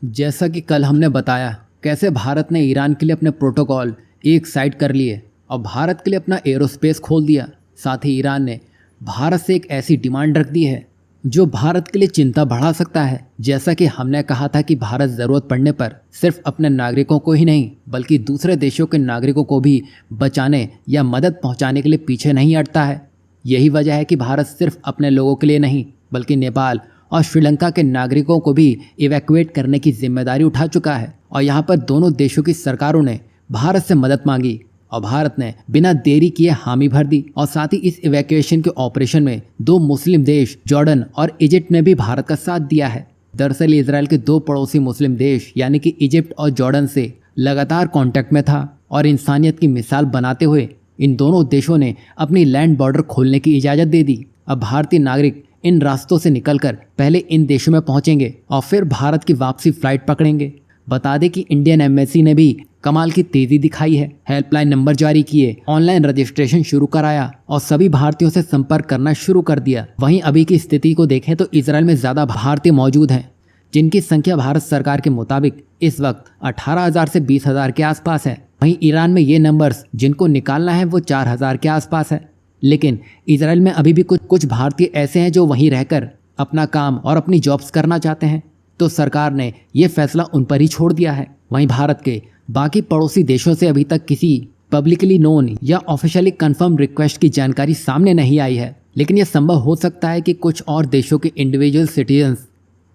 जैसा कि कल हमने बताया कैसे भारत ने ईरान के लिए अपने प्रोटोकॉल एक साइड कर लिए और भारत के लिए अपना एरोस्पेस खोल दिया। साथ ही ईरान ने भारत से एक ऐसी डिमांड रख दी है जो भारत के लिए चिंता बढ़ा सकता है। जैसा कि हमने कहा था कि भारत ज़रूरत पड़ने पर सिर्फ अपने नागरिकों को ही नहीं बल्कि दूसरे देशों के नागरिकों को भी बचाने या मदद पहुंचाने के लिए पीछे नहीं हटता है। यही वजह है कि भारत सिर्फ अपने लोगों के लिए नहीं बल्कि नेपाल और श्रीलंका के नागरिकों को भी इवैक्यूएट करने की जिम्मेदारी उठा चुका है। और यहाँ पर दोनों देशों की सरकारों ने भारत से मदद मांगी और भारत ने बिना देरी किए हामी भर दी। और साथ ही इस इवैक्यूएशन के ऑपरेशन में दो मुस्लिम देश जॉर्डन और इजिप्ट ने भी भारत का साथ दिया है। दरअसल इजराइल के दो पड़ोसी मुस्लिम देश यानी कि इजिप्ट और जॉर्डन से लगातार कांटेक्ट में था और इंसानियत की मिसाल बनाते हुए इन दोनों देशों ने अपनी लैंड बॉर्डर खोलने की इजाज़त दे दी। अब भारतीय नागरिक इन रास्तों से निकलकर पहले इन देशों में पहुंचेंगे और फिर भारत की वापसी फ्लाइट पकड़ेंगे। बता दें कि इंडियन एम्बेसी ने भी कमाल की तेजी दिखाई है। हेल्पलाइन नंबर जारी किए, ऑनलाइन रजिस्ट्रेशन शुरू कराया और सभी भारतीयों से संपर्क करना शुरू कर दिया। वहीं अभी की स्थिति को देखें तो इजराइल में ज़्यादा भारतीय मौजूद हैं जिनकी संख्या भारत सरकार के मुताबिक इस वक्त 18,000 से 20,000 के आसपास है। वहीं ईरान में ये नंबर्स जिनको निकालना है वो 4,000 के आसपास है। लेकिन इजराइल में अभी भी कुछ भारतीय ऐसे हैं जो वहीं रहकर अपना काम और अपनी जॉब्स करना चाहते हैं, तो सरकार ने ये फैसला उन पर ही छोड़ दिया है। वहीं भारत के बाकी पड़ोसी देशों से अभी तक किसी पब्लिकली नोन या ऑफिशियली कंफर्म रिक्वेस्ट की जानकारी सामने नहीं आई है। लेकिन यह संभव हो सकता है कि कुछ और देशों के इंडिविजुअल सिटीजन्स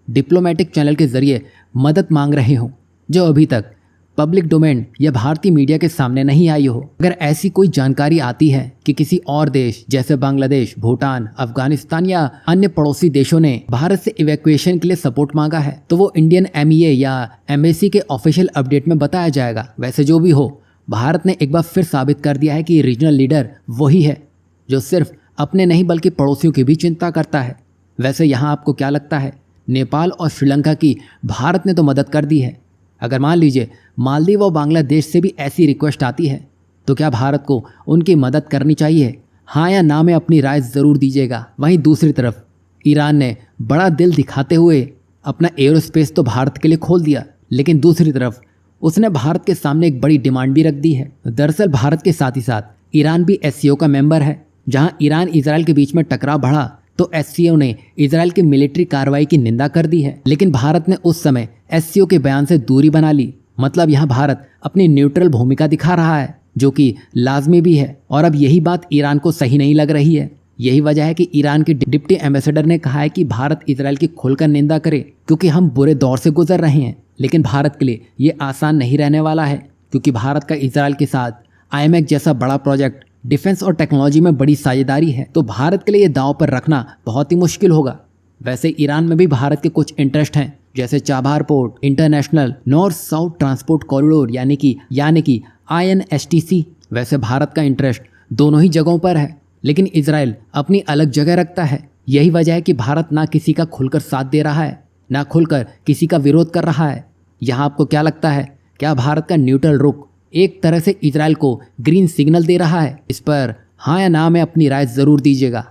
डिप्लोमेटिक चैनल के जरिए मदद मांग रहे हों जो अभी तक पब्लिक डोमेन या भारतीय मीडिया के सामने नहीं आई हो। अगर ऐसी कोई जानकारी आती है कि किसी और देश जैसे बांग्लादेश, भूटान, अफगानिस्तान या अन्य पड़ोसी देशों ने भारत से इवैक्यूएशन के लिए सपोर्ट मांगा है तो वो इंडियन एमईए या एम्बेसी के ऑफिशियल अपडेट में बताया जाएगा। वैसे जो भी हो, भारत ने एक बार फिर साबित कर दिया है कि रीजनल लीडर वही है जो सिर्फ अपने नहीं बल्कि पड़ोसियों की भी चिंता करता है। वैसे यहाँ आपको क्या लगता है? नेपाल और श्रीलंका की भारत ने तो मदद कर दी है। अगर मान लीजिए मालदीव और बांग्लादेश से भी ऐसी रिक्वेस्ट आती है तो क्या भारत को उनकी मदद करनी चाहिए? हाँ या ना में अपनी राय ज़रूर दीजिएगा। वहीं दूसरी तरफ ईरान ने बड़ा दिल दिखाते हुए अपना एरोस्पेस तो भारत के लिए खोल दिया, लेकिन दूसरी तरफ उसने भारत के सामने एक बड़ी डिमांड भी रख दी है। दरअसल भारत के साथ ही साथ ईरान भी एससीओ का मेंबर है। जहाँ ईरान इजराइल के बीच में टकराव बढ़ा तो एससीओ ने इजराइल की मिलिट्री कार्रवाई की निंदा कर दी है, लेकिन भारत ने उस समय एससीओ के बयान से दूरी बना ली। मतलब यहाँ भारत अपनी न्यूट्रल भूमिका दिखा रहा है जो कि लाजमी भी है। और अब यही बात ईरान को सही नहीं लग रही है। यही वजह है कि ईरान के डिप्टी एम्बेसडर ने कहा है कि भारत इजराइल की खुलकर निंदा करे क्योंकि हम बुरे दौर से गुजर रहे हैं। लेकिन भारत के लिए ये आसान नहीं रहने वाला है क्योंकि भारत का इजराइल के साथ आईएमएफ जैसा बड़ा प्रोजेक्ट, डिफेंस और टेक्नोलॉजी में बड़ी साझेदारी है, तो भारत के लिए ये दांव पर रखना बहुत ही मुश्किल होगा। वैसे ईरान में भी भारत के कुछ इंटरेस्ट हैं जैसे Chabahar port, international north south transport corridor यानी कि INSTC। वैसे भारत का इंटरेस्ट दोनों ही जगहों पर है, लेकिन इजराइल अपनी अलग जगह रखता है। यही वजह है कि भारत ना किसी का खुलकर साथ दे रहा है ना खुलकर किसी का विरोध कर रहा है। यहाँ आपको क्या लगता है? क्या भारत का न्यूट्रल रुख एक तरह से इजराइल को ग्रीन सिग्नल दे रहा है? इस पर हाँ या ना में अपनी राय ज़रूर दीजिएगा।